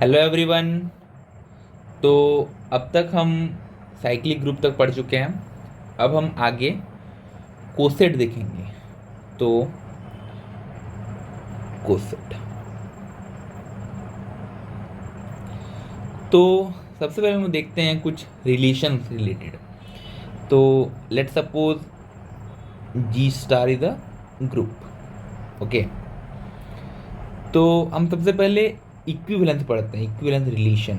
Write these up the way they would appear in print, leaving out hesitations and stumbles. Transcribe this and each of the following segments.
Hello everyone. तो अब तक हम साइक्लिक ग्रुप तक पढ़ चुके हैं। अब हम आगे कोसेट देखेंगे। तो कोसेट, तो सबसे पहले हम देखते हैं कुछ रिलेशन रिलेटेड। तो let suppose G star is a group. Okay, तो हम सबसे पहले इक्विवेलेंस पढ़ते हैं। इक्विवेलेंस रिलेशन,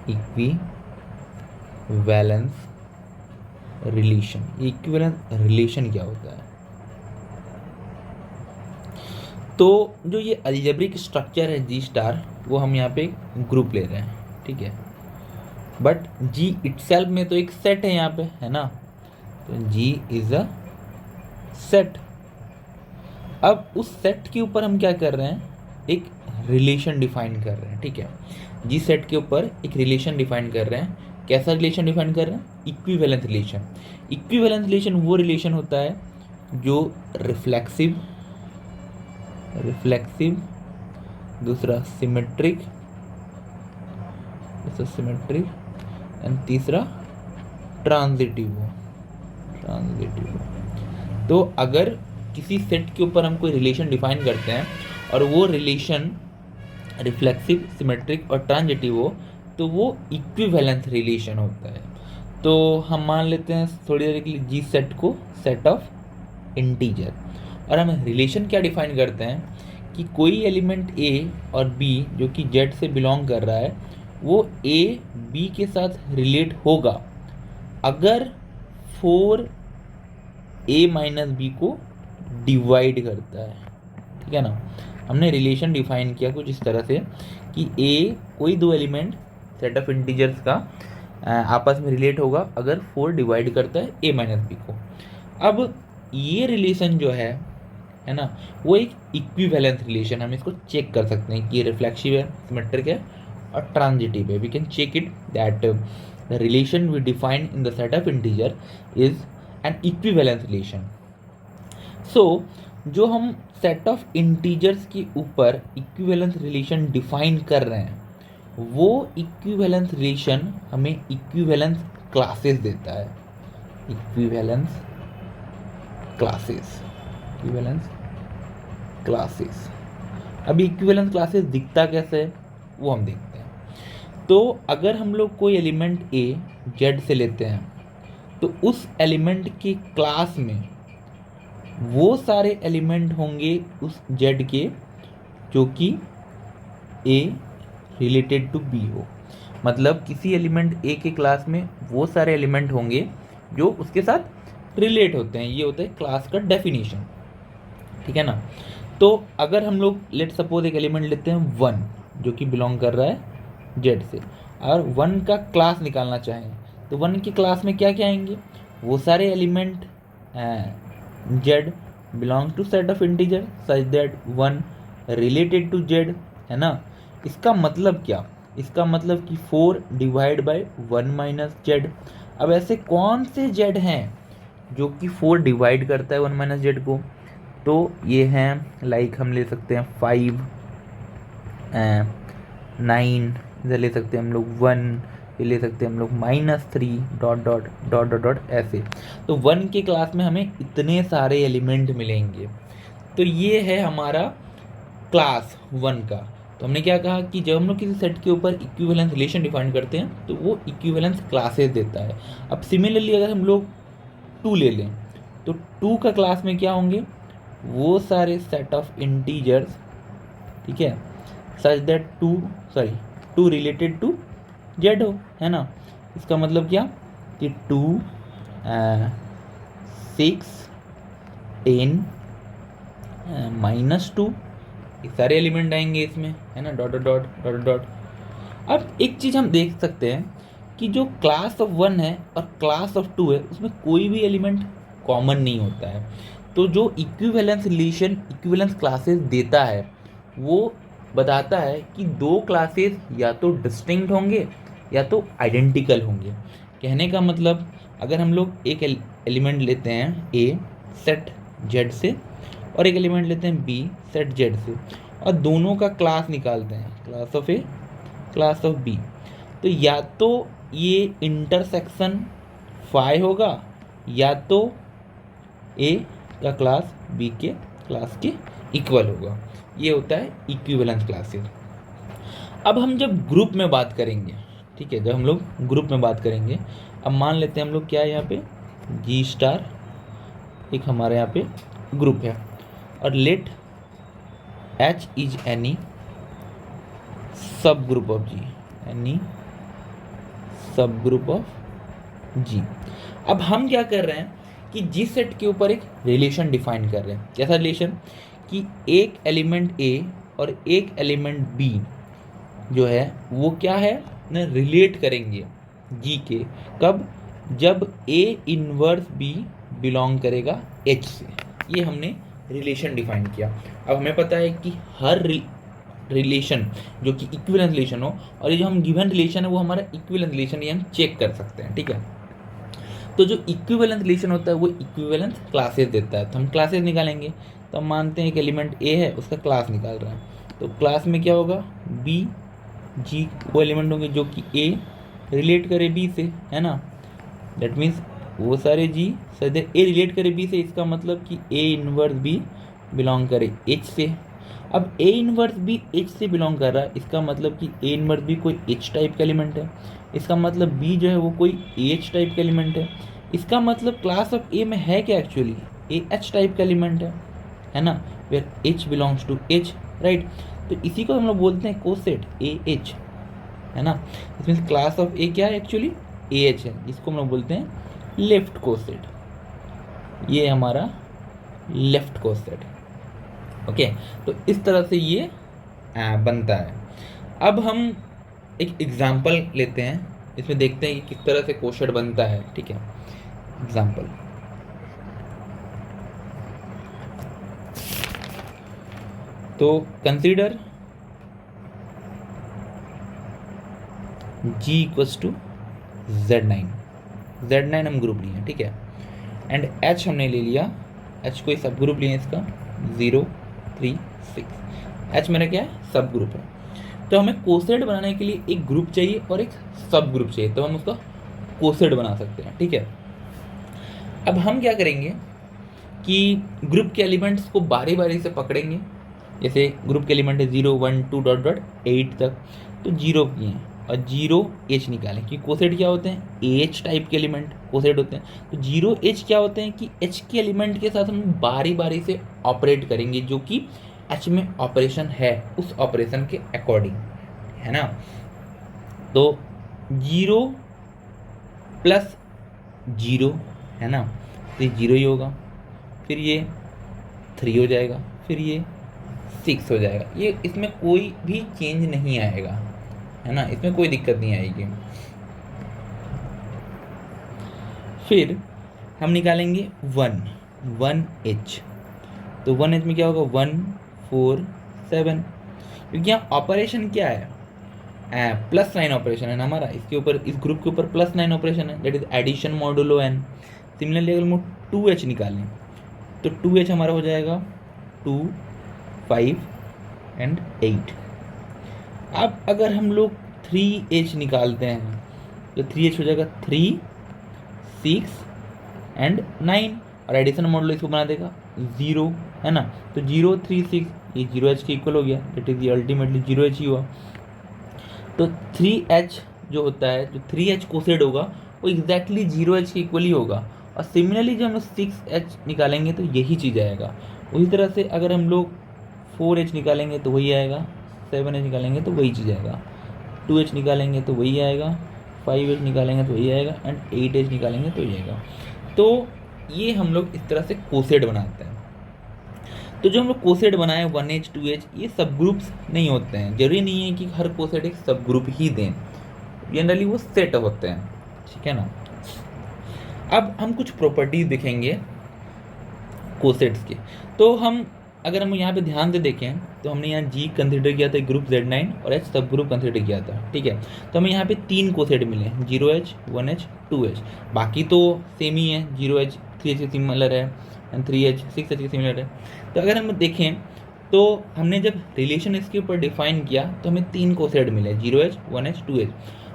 इक्विवेलेंस रिलेशन, ये इक्विवेलेंस रिलेशन क्या होता है? तो जो ये अलजेब्रिक स्ट्रक्चर है जी स्टार, वो हम यहाँ पे ग्रुप ले रहे हैं, ठीक है। बट जी इटसेल्फ में तो एक सेट है यहाँ पे, है ना। तो जी इज अ सेट। अब उस सेट के ऊपर हम क्या कर रहे हैं, एक रिलेशन डिफाइन कर रहे हैं, ठीक है। जी सेट के ऊपर एक रिलेशन डिफाइन कर रहे हैं। कैसा रिलेशन डिफाइन कर रहे हैं? Equivalence relation. इक्विवेलेंस रिलेशन वो रिलेशन होता है जो रिफ्लेक्सिव, दूसरा सिमेट्रिक, एंड तीसरा ट्रांजिटिव। तो अगर किसी सेट के ऊपर हम कोई रिलेशन डिफाइन करते हैं और वो रिलेशन रिफ्लेक्सिव, सिमेट्रिक और ट्रांजिटिव हो, तो वो इक्विवेलेंस रिलेशन होता है। तो हम मान लेते हैं थोड़ी देर के लिए जी सेट को सेट ऑफ इंटीजर, और हम रिलेशन क्या डिफाइन करते हैं कि कोई एलिमेंट ए और बी जो कि जेड से बिलोंग कर रहा है, वो ए बी के साथ रिलेट होगा अगर 4 ए माइनस बी को डिवाइड करता है, ठीक है ना। हमने रिलेशन डिफाइन किया कुछ इस तरह से कि ए, कोई दो एलिमेंट सेट ऑफ इंटीजर्स का आपस में रिलेट होगा अगर 4 डिवाइड करता है ए माइनस बी को। अब ये रिलेशन जो है ना, वो एक इक्विवेलेंस रिलेशन, हम इसको चेक कर सकते हैं कि ये रिफ्लेक्सिव है, सिमेट्रिक है और ट्रांजिटिव है। We can check it that the relation we define in the set of integer is an equivalence relation. So जो हम सेट ऑफ इंटीजर्स के ऊपर इक्विवेलेंस रिलेशन डिफाइन कर रहे हैं, वो इक्विवेलेंस रिलेशन हमें इक्विवेलेंस क्लासेस देता है। इक्विवेलेंस क्लासेस, अभी इक्विवेलेंस क्लासेस दिखता कैसे है वो हम देखते हैं। तो अगर हम लोग कोई एलिमेंट ए जेड से लेते हैं, तो उस एलिमेंट के क्लास में वो सारे एलिमेंट होंगे उस जेड के जो कि ए रिलेटेड टू बी हो। मतलब किसी एलिमेंट ए के क्लास में वो सारे एलिमेंट होंगे जो उसके साथ रिलेट होते हैं। ये होता है क्लास का डेफिनेशन, ठीक है ना। तो अगर हम लोग लेट सपोज एक एलिमेंट लेते हैं 1 जो कि बिलोंग कर रहा है जेड से, और 1 का क्लास निकालना चाहें, तो 1 की क्लास में क्या क्या आएंगे? वो सारे element Z belong to set of integer such that 1 related to Z, है ना। इसका मतलब क्या? इसका मतलब कि 4 डिवाइड बाय 1 माइनस जेड। अब ऐसे कौन से जेड हैं जो कि 4 डिवाइड करता है 1 माइनस जेड को? तो ये हैं लाइक हम ले सकते हैं 5, 9, इधर ले सकते हैं हम लोग 1, ये ले सकते हैं हम लोग -3 dot dot dot dot dot ऐसे। तो 1 के क्लास में हमें इतने सारे एलिमेंट मिलेंगे। तो ये है हमारा क्लास 1 का। तो हमने क्या कहा कि जब हम लोग किसी सेट के ऊपर इक्विवेलेंस रिलेशन डिफाइन करते हैं तो वो इक्विवेलेंस क्लासेस देता है। अब सिमिलरली अगर हम लोग 2 ले लें, तो 2 का क्लास में क्या होंगे? वो सारे सेट ऑफ इंटीजर्स, ठीक है, such that 2 related to Z हो, है ना। इसका मतलब क्या कि 2, 6, 10, -2, ये सारे एलिमेंट आएंगे इसमें, है ना, डॉट डॉट डॉट डॉट। अब एक चीज़ हम देख सकते हैं कि जो क्लास ऑफ 1 है और क्लास ऑफ 2 है, उसमें कोई भी एलिमेंट कॉमन नहीं होता है। तो जो इक्विवेलेंस रिलेशन इक्विवेलेंस क्लासेस देता है, वो बताता है कि 2 क्लासेस या तो डिस्टिंक्ट होंगे या तो आइडेंटिकल होंगे। कहने का मतलब, अगर हम लोग एक एलिमेंट लेते हैं ए सेट जेड से, और एक एलिमेंट लेते हैं बी सेट जेड से, और दोनों का क्लास निकालते हैं, class of a, class of b, तो या तो ये इंटरसेक्शन फाई होगा या तो ए का क्लास बी के क्लास के इक्वल होगा। ये होता है इक्विवेलेंस क्लासेस। अब हम जब ग्रुप में बात करेंगे, ठीक है, जब हम लोग ग्रुप में बात करेंगे, अब मान लेते हैं हम लोग क्या है यहाँ पे जी स्टार एक हमारे यहाँ पे ग्रुप है, और लेट एच इज एनी सब ग्रुप ऑफ जी, एनी सब ग्रुप ऑफ जी। अब हम क्या कर रहे हैं कि जी सेट के ऊपर एक रिलेशन डिफाइन कर रहे हैं। कैसा रिलेशन कि एक एलिमेंट ए और एक एलिमेंट बी जो है वो क्या है ना, रिलेट करेंगे जी के, कब, जब ए इनवर्स बी बिलोंग करेगा एच से। ये हमने रिलेशन डिफाइन किया। अब हमें पता है कि हर रिलेशन जो कि इक्विवेलेंस रिलेशन हो, और ये जो हम गिवन रिलेशन है वो हमारा इक्विवेलेंस रिलेशन, ये हम चेक कर सकते हैं, ठीक है। तो जो इक्विवेलेंस रिलेशन होता है वो इक्विवेलेंस क्लासेस देता है, तो हम क्लासेस निकालेंगे। तो हम मानते हैं एक एलिमेंट ए है, उसका क्लास निकाल रहे हैं, तो क्लास में क्या होगा, बी जी वो एलिमेंट होंगे जो कि ए रिलेट करे बी से, है ना। दैट मीन्स वो सारे जी सदर ए रिलेट करे बी से, इसका मतलब कि ए इनवर्स बी बिलोंग करे एच से। अब ए इनवर्स बी एच से बिलोंग कर रहा है, इसका मतलब कि ए इनवर्स बी कोई एच टाइप का एलिमेंट है, इसका मतलब बी जो है वो कोई एच टाइप का एलिमेंट है। इसका मतलब क्लास ऑफ ए में है क्या, एक्चुअली ए एच टाइप का एलिमेंट है ना, where h belongs to H, right. तो इसी को हम लोग बोलते हैं कोसेट ए एच, है ना। इस मीन्स क्लास ऑफ ए क्या है, एक्चुअली ए एच है, इसको हम लोग बोलते हैं लेफ्ट कोसेट। ये हमारा लेफ्ट कोसेट, ओके। तो इस तरह से ये बनता है। अब हम एक एग्जाम्पल लेते हैं, इसमें देखते हैं कि किस तरह से कोसेट बनता है, ठीक है। एग्जाम्पल, तो consider G equals to Z9, Z9 हम ग्रुप लिए, ठीक है, एंड H हमने ले लिया, H कोई सब ग्रुप लिए इसका 0 3 6, H मेरा क्या है, सब ग्रुप है। तो हमें कोसेट बनाने के लिए एक ग्रुप चाहिए और एक सब ग्रुप चाहिए, तो हम उसका कोसेट बना सकते हैं, ठीक है। अब हम क्या करेंगे कि ग्रुप के एलिमेंट्स को बारी बारी से पकड़ेंगे, जैसे ग्रुप के एलिमेंट है 0 1 2 डॉट डॉट 8 तक, तो 0 किए और 0 एच निकालें, कि कोसेट क्या होते हैं, एच टाइप के एलिमेंट कोसेट होते हैं। तो 0 एच क्या होते हैं कि एच के एलिमेंट के साथ हम बारी बारी से ऑपरेट करेंगे, जो कि एच में ऑपरेशन है उस ऑपरेशन के अकॉर्डिंग, है ना। तो 0 प्लस 0 है ना, तो ये 0 ही होगा, फिर ये 3 हो जाएगा, फिर ये 6 हो जाएगा। ये इसमें कोई भी चेंज नहीं आएगा, है ना, इसमें कोई दिक्कत नहीं आएगी। फिर हम निकालेंगे 1 एच, तो 1 एच में क्या होगा 1 4 7, क्योंकि यहाँ ऑपरेशन क्या है, प्लस साइन ऑपरेशन है ना हमारा, इसके ऊपर इस ग्रुप के ऊपर प्लस साइन ऑपरेशन है, that is addition modulo n. Similarly अगर हम 2 एच निकालें तो 2 एच हमारा हो जाएगा 2 5 एंड 8। अब अगर हम लोग 3 एच निकालते हैं तो 3 एच हो जाएगा 3 6 एंड 9, और एडिशन मॉडल इसको बना देगा 0, है ना। तो 0 3 6 ये 0 एच के इक्वल हो गया, दैट इज अल्टीमेटली 0 एच ही हुआ। तो 3 एच जो होता है, जो 3 एच कोसेट होगा वो एग्जैक्टली 0 एच के इक्वल ही होगा। और सिमिलरली जब हम लोग 6 एच निकालेंगे तो यही चीज़ आएगा। उसी तरह से अगर हम लोग 4 एच निकालेंगे तो वही आएगा, 7 एच निकालेंगे तो वही चीज़ आएगा, 2 एच निकालेंगे तो वही आएगा, 5 एच निकालेंगे तो वही आएगा, एंड 8 एच निकालेंगे तो वही आएगा। तो ये हम लोग इस तरह से कोसेट बनाते हैं। तो जो हम लोग कोसेट बनाए 1H 2H, ये सब ग्रुप्स नहीं होते हैं, जरूरी नहीं है कि हर कोसेट एक सब ग्रुप ही दें, जनरली वो सेट होते हैं, ठीक है ना। अब हम कुछ प्रॉपर्टीज देखेंगे कोसेट्स के। तो हम अगर हम यहाँ पे ध्यान से देखें तो हमने यहाँ G कंसिडर किया था ग्रुप Z9 और H सब ग्रुप कंसिडर किया था, ठीक है। तो हमें यहाँ पे 3 कोसेट मिले, 0H 1H 2H, बाकी तो सेम ही है, 0H 3H के सिमिलर है एंड 3H 6H के सिमिलर है। तो अगर हम देखें तो हमने जब रिलेशन इसके ऊपर डिफाइन किया तो हमें 3 कोसेट मिले, 0h 1h 2h,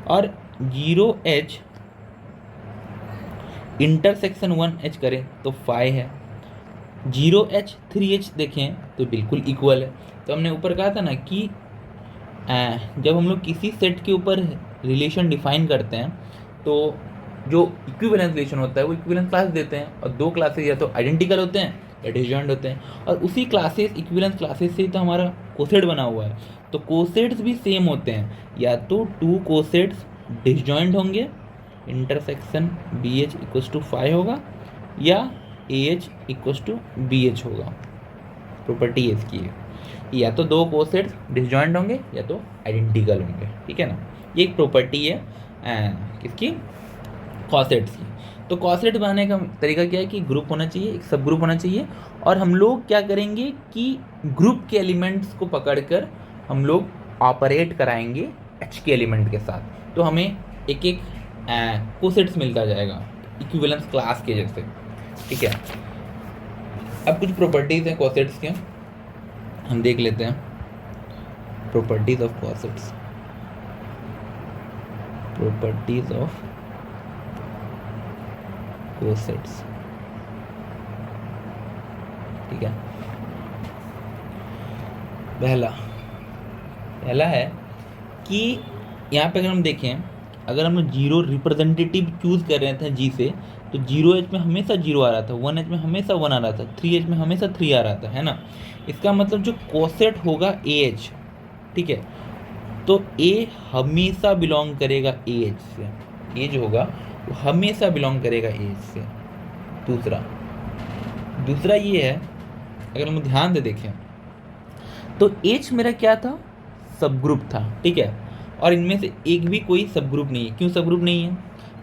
और 0h इंटरसेक्शन 1h करें तो 5 है, 0h 3h देखें तो बिल्कुल इक्वल है। तो हमने ऊपर कहा था ना कि जब हम लोग किसी सेट के ऊपर रिलेशन डिफाइन करते हैं तो जो इक्विवेलेंस रिलेशन होता है वो इक्विवेलेंस क्लास देते हैं, और 2 क्लासेस या तो आइडेंटिकल होते हैं या डिसजॉइंट होते हैं, और उसी क्लासेस इक्विवेलेंस क्लासेस से तो हमारा कोसेट बना हुआ है। तो कोसेट्स भी सेम होते हैं, या तो 2 कोसेट्स डिसजॉइंट होंगे, इंटरसेक्शन BH इक्वल्स टू 5 होगा, या AH इक्वल्स टू BH होगा। प्रॉपर्टी है इसकी, या तो 2 कोसेट्स डिसजॉइंट होंगे या तो आइडेंटिकल होंगे, ठीक है ना। ये एक प्रॉपर्टी है किसकी, कॉसेट्स की। तो कॉसेट बनाने का तरीका क्या है कि ग्रुप होना चाहिए, एक सब ग्रुप होना चाहिए, और हम लोग क्या करेंगे कि ग्रुप के एलिमेंट्स को पकड़कर हम लोग ऑपरेट कराएंगे H के एलिमेंट के साथ, तो हमें एक एक कोसेट्स मिलता जाएगा इक्विवेलेंस क्लास के जैसे, ठीक है। अब कुछ प्रॉपर्टीज हैं कॉसेट्स के, हम देख लेते हैं। Properties of cosets, properties of cosets, ठीक है। पहला है कि यहाँ पे अगर हम देखें, अगर हम 0 रिप्रेजेंटेटिव चूज कर रहे थे G से, तो 0h में हमेशा 0 आ रहा था, 1h में हमेशा 1 आ रहा था, 3h में हमेशा 3 आ रहा था, है ना। इसका मतलब जो कोसेट होगा AH, ठीक है, तो A हमेशा बिलोंग करेगा AH से, ये जो होगा वो हमेशा बिलोंग करेगा AH से। दूसरा ये है, अगर हम ध्यान से देखें तो H मेरा क्या था, सब ग्रुप था, ठीक है, और इनमें से एक भी कोई सब ग्रुप नहीं है। क्यों सब ग्रुप नहीं है,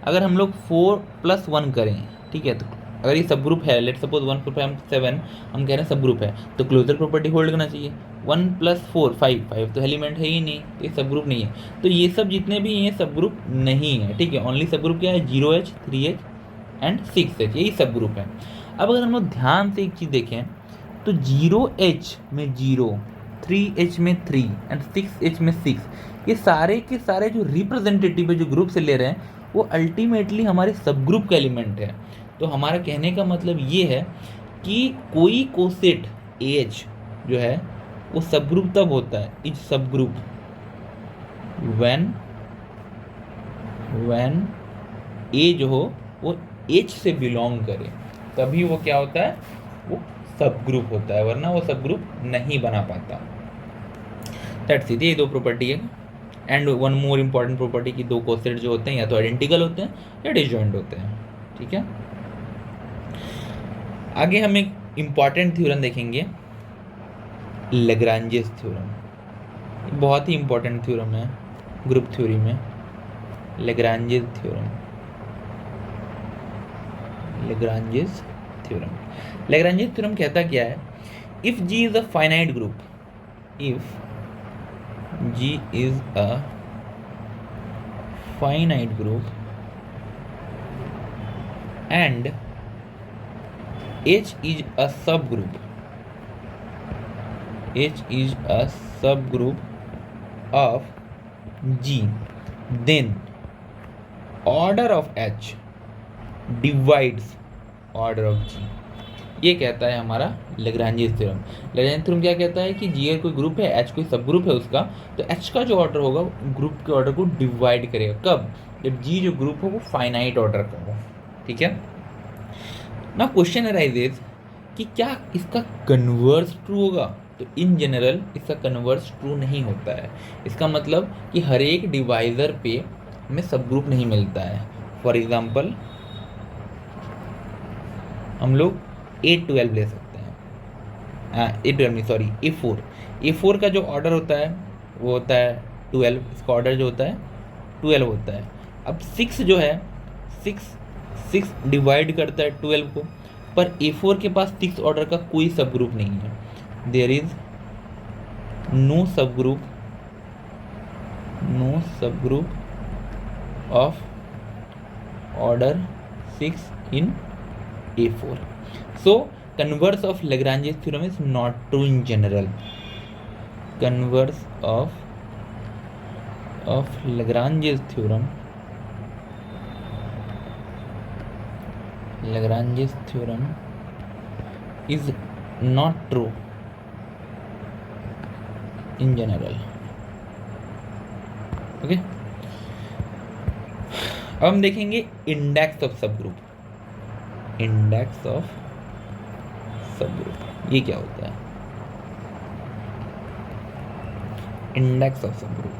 अगर हम लोग 4+1 करें, ठीक है, तो अगर ये सब ग्रुप है, लेट सपोज 1 4 5 7 हम कह रहे हैं सब ग्रुप है, तो क्लोजर प्रॉपर्टी होल्ड करना चाहिए। 1 + 4 5 तो एलिमेंट है ही नहीं, तो ये सब ग्रुप नहीं है। तो ये सब जितने भी ये सब ग्रुप नहीं है, ठीक है। ओनली सब ग्रुप क्या है, 0h 3h एंड 6h, यही सब ग्रुप है। अब अगर हम लोग ध्यान से एक चीज़ देखें तो 0h में 0, 3h में 3 एंड 6h में 6, ये सारे के सारे जो रिप्रेजेंटेटिव है जो ग्रुप से ले रहे हैं वो अल्टीमेटली हमारे सब ग्रुप का एलिमेंट है। तो हमारा कहने का मतलब ये है कि कोई कोसेट AH जो है वो सब ग्रुप तब होता है, इज सब ग्रुप व्हेन A जो हो वो H से बिलोंग करे, तभी वो क्या होता है, वो सब ग्रुप होता है, वरना वो सब ग्रुप नहीं बना पाता। दैट्स इट, ये 2 प्रॉपर्टी है। And one more important property की 2 कोसेट जो होते हैं या तो आइडेंटिकल होते हैं या डिसजॉइंट होते हैं, ठीक है। आगे हम एक इम्पॉर्टेंट थ्योरम देखेंगे, लैग्रांजेस थ्योरम। बहुत ही इम्पॉर्टेंट थ्योरम है ग्रुप थ्योरी में, लैग्रांजेस थ्योरम। लैग्रांजेस थ्योरम कहता क्या है, if G is a finite group, if G is a finite group and H is a subgroup, of G, then order of H divides order of G। ये कहता है हमारा Lagrange's theorem. Lagrange's theorem क्या कहता है कि G अगर कोई ग्रुप है, H कोई सब ग्रुप है उसका, तो H का जो ऑर्डर होगा ग्रुप के ऑर्डर को डिवाइड करेगा। कब, जब G जो ग्रुप हो वो फाइनाइट ऑर्डर का हो, ठीक है ना। क्वेश्चन अराइजेस कि क्या इसका कन्वर्स ट्रू होगा, तो इन जनरल इसका कन्वर्स ट्रू नहीं होता है। इसका मतलब कि हर एक डिवाइजर पे हमें सब ग्रुप नहीं मिलता है। फॉर एग्जाम्पल हम लोग A12 ले सकते हैं, A12 नहीं सॉरी A4 का जो ऑर्डर होता है वो होता है 12, इसका ऑर्डर जो होता है 12 होता है। अब 6 जो है 6 डिवाइड करता है 12 को, पर A4 के पास 6 ऑर्डर का कोई सब ग्रुप नहीं है। देयर इज नो सब group of order 6 in A4। So converse of Lagrange's theorem is not true in general. Converse of Lagrange's theorem is not true in general. Okay, अब हम देखेंगे इंडेक्स ऑफ सब group. Index of सब group ये क्या होता है? Index of सब ग्रुप.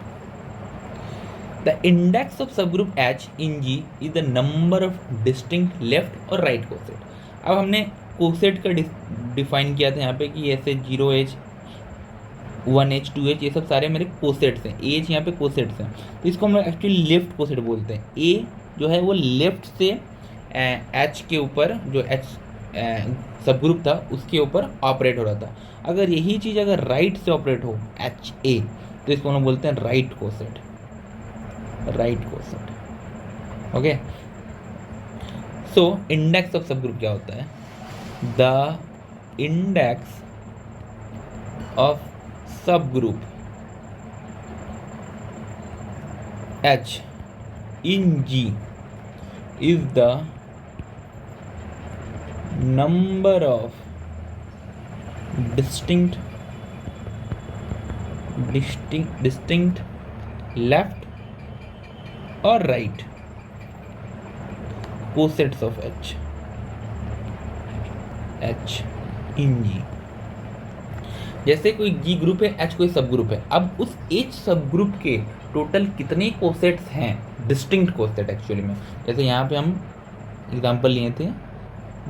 द इंडेक्स ऑफ सब group H in G is the number of distinct left और राइट कोसेट. अब हमने कोसेट का डिफाइन किया था यहाँ पे कि ऐसे 0H 1H 2H ये सब सारे मेरे कोसेट्स हैं. H यहाँ पे कोसेट्स हैं, तो इसको हम एक्चुअली लेफ्ट कोसेट बोलते हैं. A जो है वो लेफ्ट से H के ऊपर, जो H सब ग्रुप था उसके ऊपर ऑपरेट हो रहा था. अगर यही चीज़ अगर राइट से ऑपरेट हो HA, तो इसको हम बोलते हैं right coset. Okay, so index of सब ग्रुप क्या होता है? The index of subgroup H in G is the number of distinct left or right cosets of H in G. जैसे कोई G ग्रुप है, H कोई सब ग्रुप है. अब उस H सब ग्रुप के टोटल कितने कोसेट्स हैं, डिस्टिंक्ट कोसेट एक्चुअली में. जैसे यहाँ पे हम एग्जांपल लिए थे,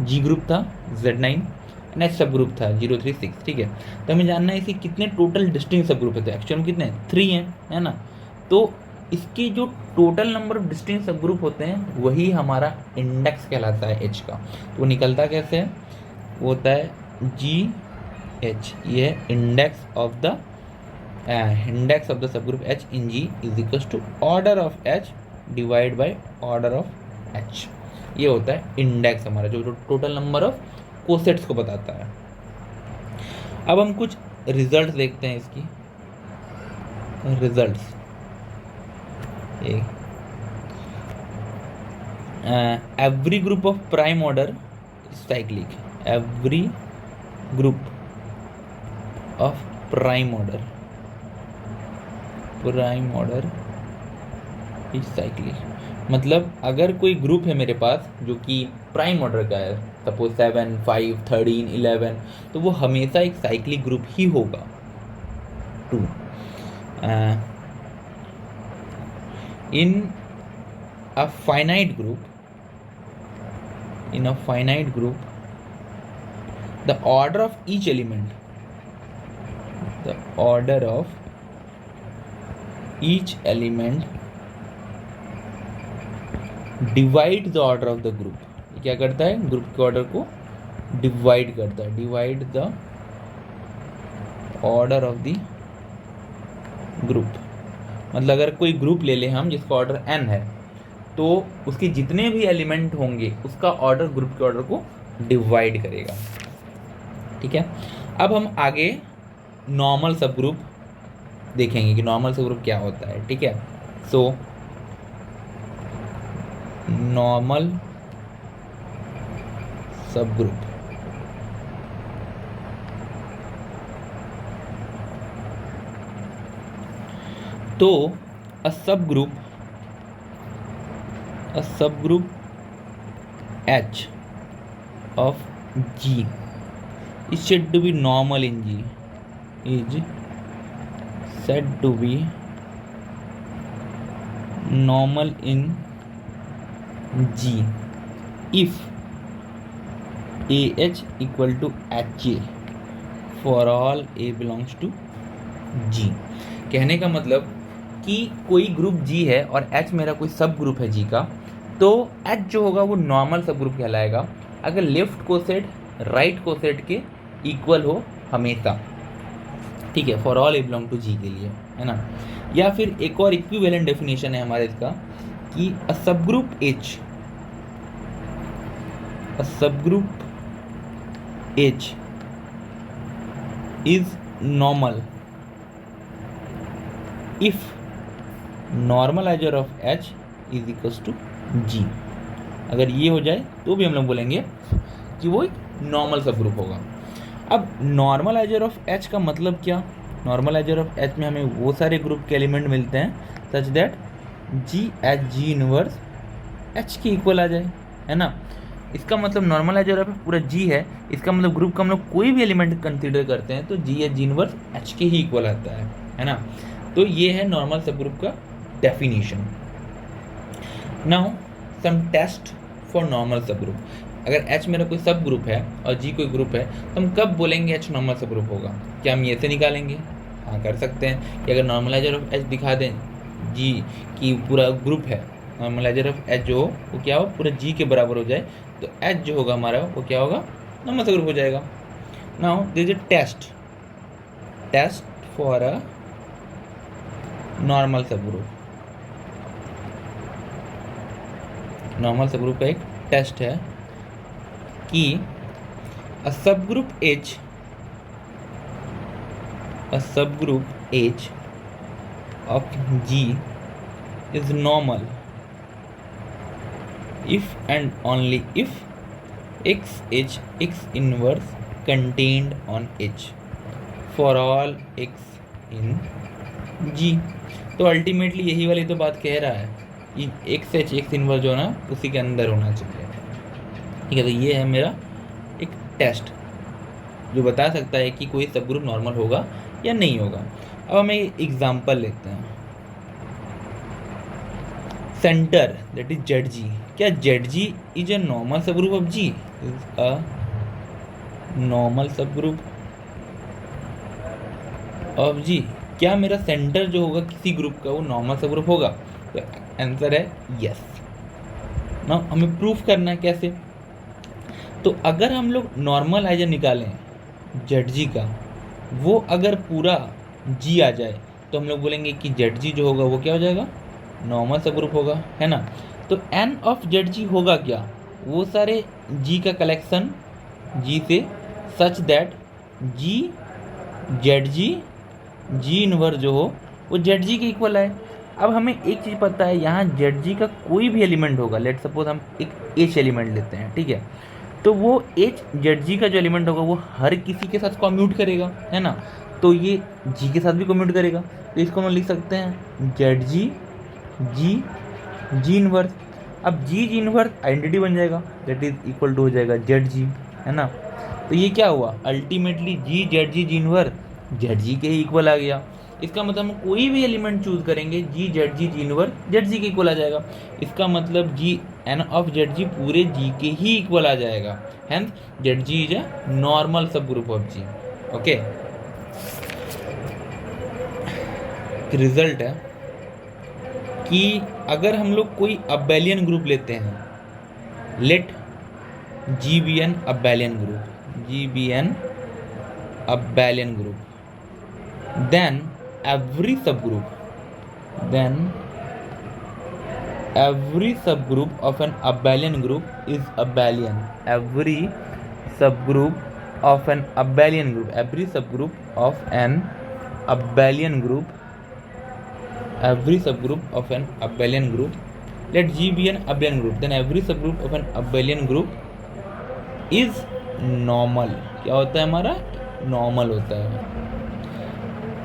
G ग्रुप था Z9 एंड H सब ग्रुप था 036. ठीक है, तो हमें जानना है इसके कितने टोटल डिस्टिंक्ट सब ग्रुप है. तो एक्चुअली में कितने 3 हैं, है ना. तो इसके जो टोटल नंबर ऑफ डिस्टिंक्ट सब ग्रुप होते हैं वही हमारा इंडेक्स कहलाता है H का. तो वो निकलता कैसे है? वो होता है GH, ये index of the subgroup H in G is equal to order of H divide by order of H. ये होता है इंडेक्स हमारा, जो टोटल नंबर ऑफ कोसेट्स को बताता है. अब हम कुछ रिजल्ट्स देखते हैं इसकी. Results every group of prime order cyclic. Every group of prime order is cyclic. मतलब अगर कोई ग्रुप है मेरे पास जो कि प्राइम ऑर्डर का है, सपोज 7, 5, 13, 11, तो वो हमेशा एक साइक्लिक ग्रुप ही होगा. 2 in a finite group the order of each element divide the order of the group. ये क्या करता है? ग्रुप के ऑर्डर को डिवाइड करता है. Divide the order of the group. मतलब अगर कोई ग्रुप ले लें हम जिसका ऑर्डर n है, तो उसके जितने भी एलिमेंट होंगे उसका ऑर्डर ग्रुप के ऑर्डर को डिवाइड करेगा. ठीक है, अब हम आगे नॉर्मल सब ग्रुप देखेंगे कि नॉर्मल सब ग्रुप क्या होता है. ठीक है, सो नॉर्मल सब ग्रुप तो a subgroup H of G is said to be normal in G. Is said to be normal in G if AH equal to HA for all A belongs to G. कहने का मतलब कि कोई group G है और H मेरा कोई सब ग्रुप है G का, तो H जो होगा वो नॉर्मल सब ग्रुप कहलाएगा अगर लेफ्ट कोसेट राइट कोसेट के इक्वल हो हमेशा. ठीक है, for all a belong to G के लिए, है ना. या फिर एक और इक्विवेलेंट डेफिनेशन है हमारे इसका कि अ सब group H is normal if normalizer of H is equals to G। अगर ये हो जाए तो भी हम लोग बोलेंगे कि वो एक नॉर्मल सब ग्रुप होगा। अब नॉर्मलाइजर ऑफ एच का मतलब क्या? नॉर्मलाइजर ऑफ एच में हमें वो सारे ग्रुप के एलिमेंट मिलते हैं सच that ji H G inverse H के इक्वल आ जाए, है ना। इसका मतलब नॉर्मलाइजर ऑफ पूरा जी है, इसका मतलब ग्रुप का हम लोग कोई भी एलिमेंट कंसीडर करते हैं तो जी एच जी इनवर्स एच के ही इक्वल आता है ना। तो ये है नॉर्मल सब ग्रुप का definition. Now some test for normal subgroup. अगर H मेरा कोई सब ग्रुप है और G कोई ग्रुप है तो हम कब बोलेंगे H नॉर्मल सब ग्रुप होगा? क्या हम ये से निकालेंगे? हाँ, कर सकते हैं कि अगर नॉर्मलाइजर ऑफ H दिखा दें G की पूरा ग्रुप है, नॉर्मलाइजर ऑफ H जो हो वो क्या हो, पूरा G के बराबर हो जाए तो H जो होगा हमारा वो क्या होगा, नॉर्मल सब ग्रुप हो जाएगा। Now this is a test for a normal subgroup. Normal subgroup का एक टेस्ट है कि a subgroup H of G is normal if and only if XH X inverse contained on H for all X in G। तो ultimately यही वाली तो बात कह रहा है कि XH X इनवर्स जो है ना उसी के अंदर होना चाहिए। ठीक है, तो ये है मेरा एक टेस्ट जो बता सकता है कि कोई सब ग्रुप नॉर्मल होगा या नहीं होगा। अब हम एक एग्जांपल लेते हैं। Center that is Z G. क्या Z G is a normal subgroup of G? Is a normal subgroup of G. क्या मेरा सेंटर जो होगा किसी ग्रुप का वो नॉर्मल सब ग्रुप होगा? तो आंसर है यस। ना हमें प्रूफ करना है कैसे? तो अगर हम लोग नॉर्मलाइजर निकालें जेड जी का, वो अगर पूरा जी आ जाए तो हम लोग बोलेंगे कि जेड जी जो होगा वो क्या हो जाएगा, नॉर्मल सब ग्रुप होगा, है ना। तो एन ऑफ जेड जी होगा क्या, वो सारे जी का कलेक्शन जी से such that g Z ji ji inverse जो हो वो जेड जी के इक्वल आए। अब हमें एक चीज़ पता है, यहाँ जेड जी का कोई भी एलिमेंट होगा, लेट सपोज हम एक एच एलिमेंट लेते हैं, ठीक है, तो वो एच जेड जी का जो एलिमेंट होगा वो हर किसी के साथ कम्यूट करेगा, है ना। तो ये जी के साथ भी कम्यूट करेगा, तो इसको हम लिख सकते हैं जेड जी जी जी इनवर्स। अब जी जी इनवर्स आइडेंटिटी बन जाएगा, दैट इज इक्वल टू हो जाएगा जेड जी, है ना। तो ये क्या हुआ, अल्टीमेटली जी जेड जी जी इनवर्स जेड जी के ही इक्वल आ गया। इसका मतलब हम कोई भी एलिमेंट चूज करेंगे जी जेड जी जी इनवर्स जेड जी के इक्वल आ जाएगा। इसका मतलब G N of Z G पूरे जी के ही इक्वल आ जाएगा, hence Z G is a normal subgroup of G. Okay, result है कि अगर हम लोग कोई अबेलियन ग्रुप लेते हैं, let G be an abelian group, G be an abelian group, then every subgroup of an abelian group is abelian। every subgroup of an abelian group, every subgroup of an abelian group, every subgroup of an abelian group, let G be an abelian group, then every subgroup of an abelian group is normal। क्या होता है हमारा, normal होता है।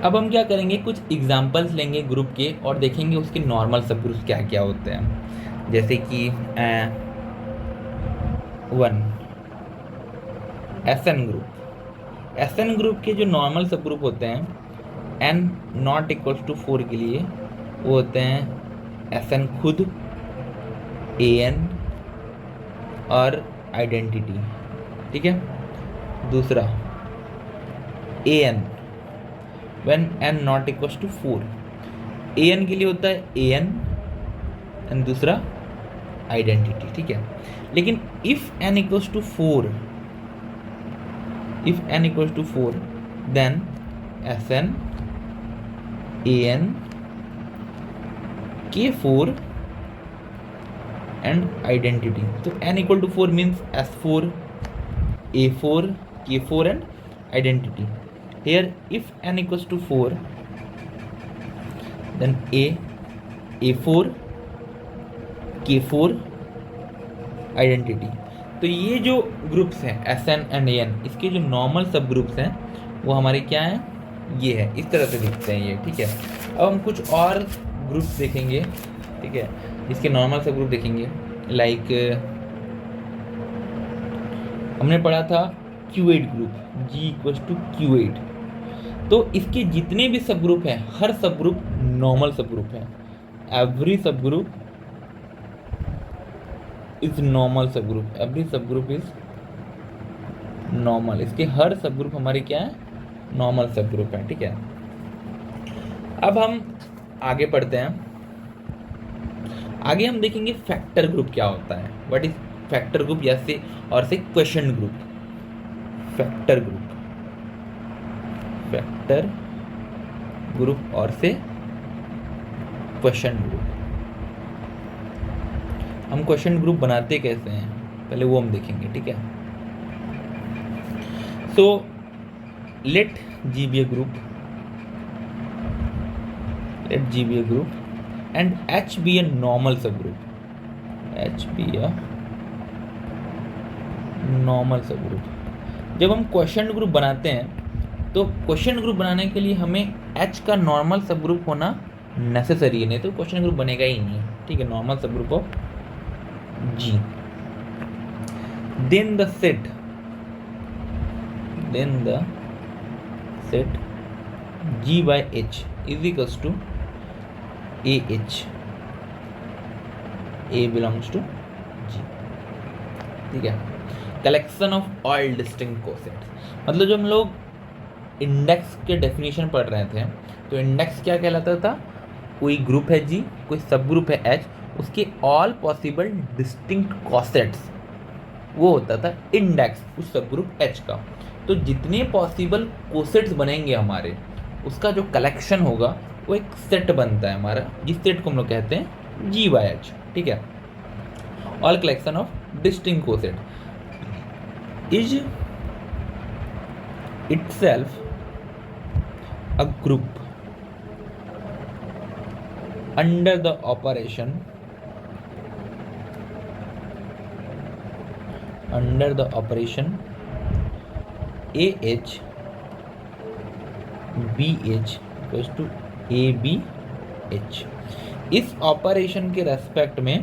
अब हम क्या करेंगे, कुछ एग्जाम्पल्स लेंगे ग्रुप के और देखेंगे उसके नॉर्मल सब ग्रुप क्या क्या होते हैं। जैसे कि 1 एसएन ग्रुप। एसएन ग्रुप के जो नॉर्मल सब ग्रुप होते हैं एन नॉट इक्वल्स टू 4 के लिए, वो होते हैं एसएन खुद, एएन और आइडेंटिटी, ठीक है। दूसरा an when n not equals to 4, an के लिए होता है an एंड दूसरा आइडेंटिटी, ठीक है। लेकिन if n equals to 4, if n equals to 4 then sn an k4 and identity। तो n equal to 4 means s4 a4 K4 and identity. Here if n equals to 4, then A4, K4, identity. तो ये जो groups हैं Sn and An, इसके जो normal सब groups हैं वो हमारे क्या हैं, ये है, इस तरह से दिखते हैं ये, ठीक है। अब हम कुछ और ग्रुप्स देखेंगे, ठीक है, इसके नॉर्मल सब ग्रुप देखेंगे। लाइक हमने पढ़ा था Q8 group, G equals to Q8। तो इसके जितने भी सब ग्रुप हैं, हर सब ग्रुप नॉर्मल सब ग्रुप है। एवरी सब ग्रुप इज नॉर्मल सब ग्रुप, एवरी सब ग्रुप इज नॉर्मल। इसके हर सब ग्रुप हमारे क्या है, नॉर्मल सब ग्रुप है, ठीक है। अब हम आगे पढ़ते हैं। आगे हम देखेंगे फैक्टर ग्रुप क्या होता है, व्हाट इज फैक्टर ग्रुप, या से और से question group. Factor group, factor group और से क्वेश्चन ग्रुप। हम क्वेश्चन ग्रुप बनाते कैसे हैं पहले वो हम देखेंगे, ठीक है। So let G be a group, let G be a group and H be a normal subgroup, H be a normal subgroup। जब हम क्वेश्चन ग्रुप बनाते हैं तो क्वेश्चन ग्रुप बनाने के लिए हमें H का नॉर्मल सब ग्रुप होना नेसेसरी है, नहीं तो क्वेश्चन ग्रुप बनेगा ही नहीं, ठीक है। Normal subgroup of G, then the set G by H is equals to AH, A belongs to G, ठीक है। Collection of all distinct cosets, मतलब जब हम लोग इंडेक्स के डेफिनेशन पढ़ रहे थे तो इंडेक्स क्या कहलाता था, कोई ग्रुप है G, कोई सब ग्रुप है H, उसके ऑल पॉसिबल डिस्टिंक्ट कोसेट्स, वो होता था इंडेक्स उस सब ग्रुप H का। तो जितने पॉसिबल कोसेट्स बनेंगे हमारे, उसका जो कलेक्शन होगा वो एक सेट बनता है हमारा, जिस सेट को हम लोग कहते हैं G by H, ठीक है। All collection of distinct coset is itself a group under the operation AH BH equals to ABH। इस ऑपरेशन के रेस्पेक्ट में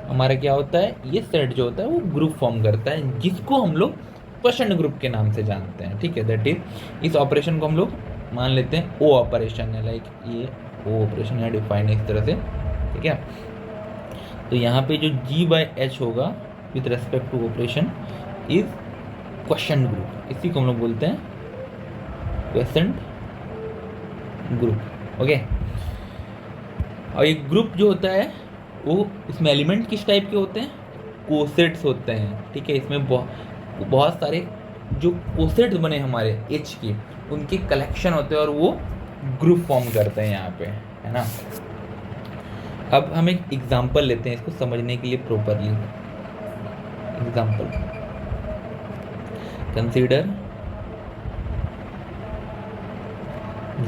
हमारा क्या होता है, ये सेट जो होता है वो ग्रुप फॉर्म करता है, जिसको हम लोग क्वेश्चन ग्रुप के नाम से जानते हैं, ठीक है। दैट इज, इस ऑपरेशन को हम लोग मान लेते हैं ओ ऑपरेशन है, लाइक ये ओ ऑपरेशन है, डिफाइन है इस तरह से, ठीक है। तो यहाँ पे जो G by H होगा with respect to operation is quotient group, इसी को हम लोग बोलते हैं क्वेश्चन ग्रुप, ओके। और ये ग्रुप जो होता है वो, इसमें एलिमेंट किस टाइप के होते हैं, कोसेट्स होते हैं, ठीक है। इसमें बहुत सारे जो कोसेट्स बने हमारे H के, उनके कलेक्शन होते हैं और वो ग्रुप फॉर्म करते हैं यहाँ पे, है ना। अब हम एक एग्जांपल लेते हैं इसको समझने के लिए properly. Example, consider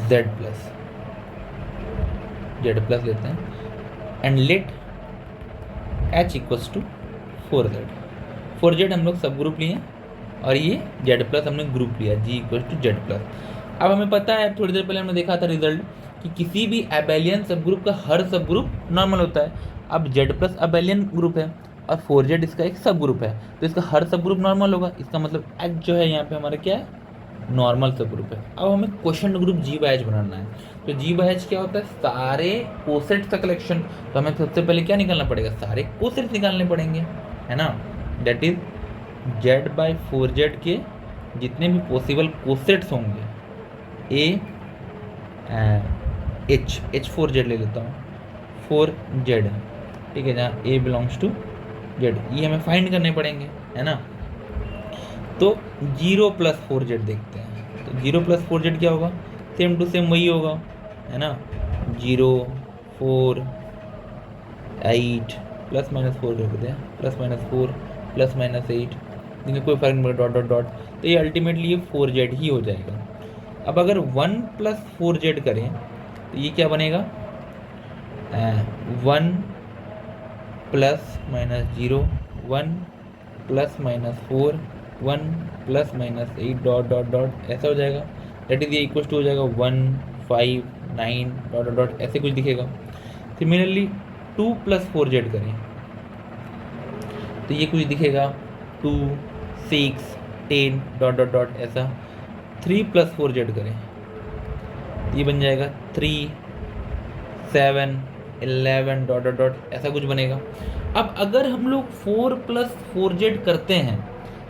Z plus लेते हैं and let H equals to 4Z हम लोग सब ग्रुप लिए और ये Z प्लस हमने ग्रुप लिया, G equals to Z plus. अब हमें पता है, थोड़ी देर पहले हमने देखा था रिजल्ट कि किसी भी एबेलियन सब ग्रुप का हर सब ग्रुप नॉर्मल होता है। अब Z प्लस एबेलियन ग्रुप है और 4Z इसका एक सब ग्रुप है, तो इसका हर सब ग्रुप नॉर्मल होगा। इसका मतलब H जो है यहाँ पे हमारा क्या है, नॉर्मल सब ग्रुप है। अब हमें question group G by H बनाना है, तो G by H क्या होता है, सारे कोसेट्स का कलेक्शन। तो हमें सबसे पहले क्या निकालना पड़ेगा, सारे कोसेट्स निकालने पड़ेंगे, है ना। That is Z by 4Z के जितने भी पॉसिबल कोसेट्स होंगे, H 4Z ले लेता हूँ, 4Z, ठीक है, जहाँ A बिलोंग्स टू Z, ये हमें फाइंड करने पड़ेंगे, है ना। तो 0 प्लस 4Z देखते हैं, तो 0 प्लस 4Z क्या होगा, सेम टू सेम वही होगा, है ना। 0 4 8 प्लस माइनस 4 रख दें, प्लस माइनस 4 प्लस माइनस 8 जिनका कोई फर्क नहीं पड़ेगा, डॉट डॉट डॉट, तो ये अल्टीमेटली ये 4z ही हो जाएगा। अब अगर 1 + 4z करें तो ये क्या बनेगा, 1 ± 0, 1 ± 4, 1 ± 8 डॉट डॉट डॉट ऐसा हो जाएगा। दैट इज ये इक्वल टू हो जाएगा 1 5 9 डॉट डॉट डॉट ऐसे कुछ दिखेगा। सिमिलरली 2 + 4z करें तो ये कुछ दिखेगा 2 6 10 डॉट डॉट डॉट ऐसा। 3 + 4z करें ये बन जाएगा 3 7 11 डॉट डॉट डॉट ऐसा कुछ बनेगा। अब अगर हम लोग 4 + 4z करते हैं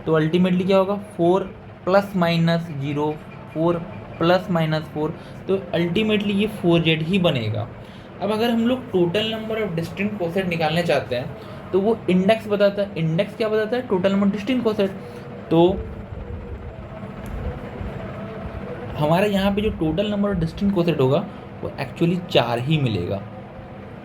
तो अल्टीमेटली क्या होगा, 4 ± 0 4 ± 4, तो अल्टीमेटली ये 4z ही बनेगा। अब अगर हम लोग total number of distinct coset निकालने चाहते हैं तो वो इंडेक्स बताता है। इंडेक्स क्या बताता है, टोटल नंबर डिस्टिंक्ट कोसेट। तो हमारे यहाँ पे जो total number of distinct coset होगा वो एक्चुअली 4 ही मिलेगा।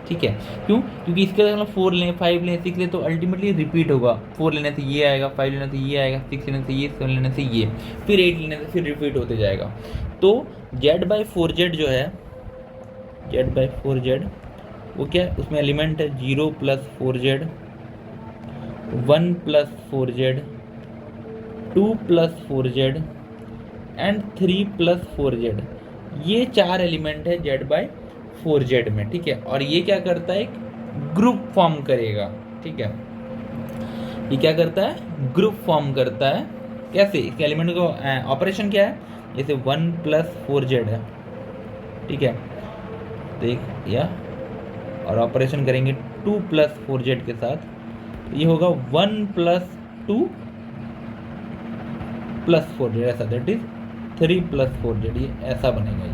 ठीक है, क्यों, क्योंकि इसके अंदर 4 लें 5 लें 6 लें तो अल्टीमेटली रिपीट होगा। 4 लेने से ये आएगा, 5 लेने से ये आएगा, 6 लेने से ये, 7 लेने से ये, फिर 8 लेने से फिर रिपीट होते जाएगा। तो z/4z जो है, z/4z वो क्या है, उसमें एलिमेंट है 0 + 4z, 1 + 4z, 2 + 4z and 3 + 4z। ये 4 एलिमेंट है z/4z में। ठीक है, और ये क्या करता है, एक ग्रुप फॉर्म करेगा। ठीक है, ये क्या करता है, ग्रुप फॉर्म करता है। कैसे, इसके एलिमेंट का ऑपरेशन क्या है, जैसे 1 + 4z है। ठीक है, देख या, और ऑपरेशन करेंगे 2 + 4z के साथ, तो ये होगा 1 + 2 + 4z ऐसा, दैट इज 3 + 4z, ये ऐसा बनेगा ये,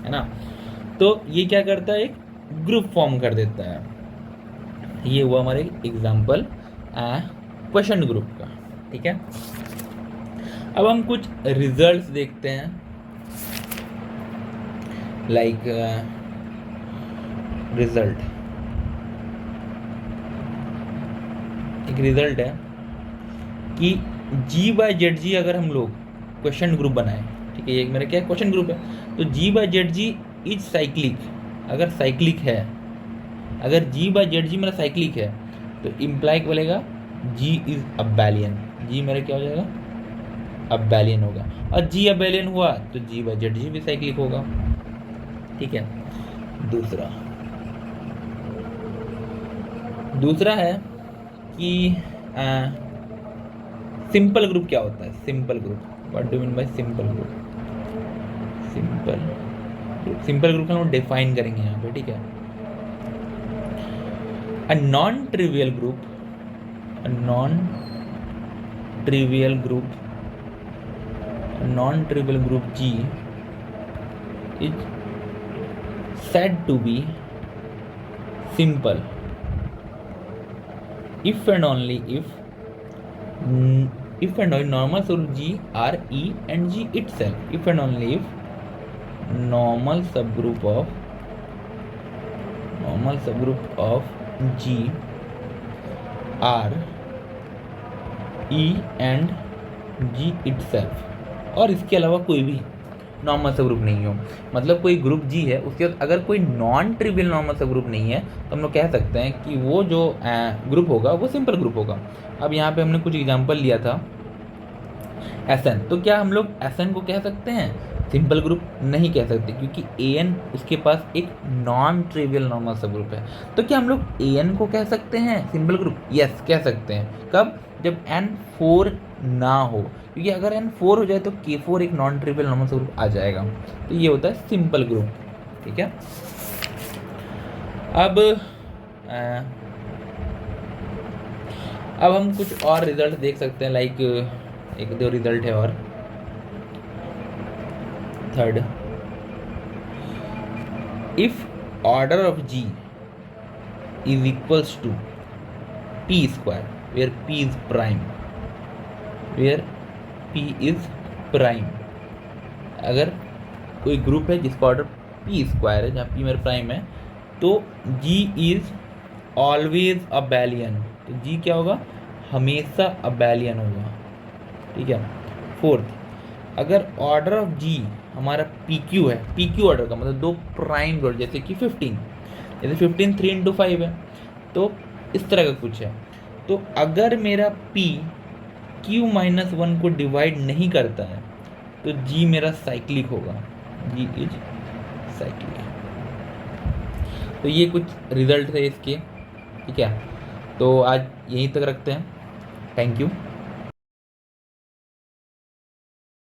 है ना। तो ये क्या करता है, एक ग्रुप फॉर्म कर देता है। ये हुआ हमारे एग्जाम्पल क्वेश्चन ग्रुप का। ठीक है, अब हम कुछ रिजल्ट्स देखते हैं। लाइक रिजल्ट, एक रिजल्ट है कि g/zg अगर हम लोग क्वेश्चन ग्रुप बनाएं, ठीक है, ये मेरा क्या क्वेश्चन ग्रुप है, तो g/zg इज साइक्लिक। अगर साइक्लिक है, अगर g/zg मेरा साइक्लिक है तो इम्प्लाई बोलेगा g इज अबेलियन। g मेरा क्या हो जाएगा, अबेलियन होगा, और g अबेलियन हुआ तो g/zg भी साइक्लिक होगा। ठीक है, दूसरा है कि सिंपल ग्रुप क्या होता है। Simple group, what do mean by simple group. Simple group का हम डिफाइन करेंगे यहाँ पे। ठीक है, a non trivial group G is said to be simple if and only if and only normal subgroup G are E and G itself. If and only if normal subgroup of G are E and G itself, और इसके अलावा कोई भी normal सब group नहीं हो। मतलब कोई ग्रुप G है, उसके बाद अगर कोई नॉन ट्रिवियल नॉर्मल सब ग्रुप नहीं है तो हम लोग कह सकते हैं कि वो जो ग्रुप होगा वो सिंपल ग्रुप होगा। अब यहाँ पे हमने कुछ एग्जांपल लिया था Sn, तो क्या हम लोग Sn को कह सकते हैं सिंपल ग्रुप? नहीं कह सकते, क्योंकि An उसके पास एक नॉन ट्रिवियल नॉर्मल सब ग्रुप है। तो क्या हम लोग An को कह सकते हैं सिंपल ग्रुप? यस, कह सकते हैं। कब? जब n 4 ना हो, क्योंकि अगर n 4 हो जाए तो K4 एक नॉन ट्रिवियल नॉर्मल सब ग्रुप आ जाएगा। तो ये होता है सिंपल ग्रुप। ठीक है, अब हम कुछ और रिजल्ट देख सकते हैं। लाइक एक दो रिजल्ट है और third, if order of G is equals to P square where P is prime, अगर कोई ग्रुप है जिसका ऑर्डर P स्क्वायर है, जहाँ P मेरा प्राइम है, तो G इज ऑलवेज अबेलियन। तो G क्या होगा? हमेशा अबेलियन होगा, ठीक है। फोर्थ, अगर ऑर्डर ऑफ जी हमारा पी क्यू है, पी क्यू ऑर्डर का मतलब 2 प्राइम जोड़, जैसे कि 15, जैसे 15 3 × 5 है, तो इस तरह का कुछ है। तो अगर मेरा पी Q-1 को डिवाइड नहीं करता है तो जी मेरा साइक्लिक होगा, जी इज साइक्लिक। तो ये कुछ रिजल्ट है इसके, ठीक है। तो आज यहीं तक रखते हैं। Thank you.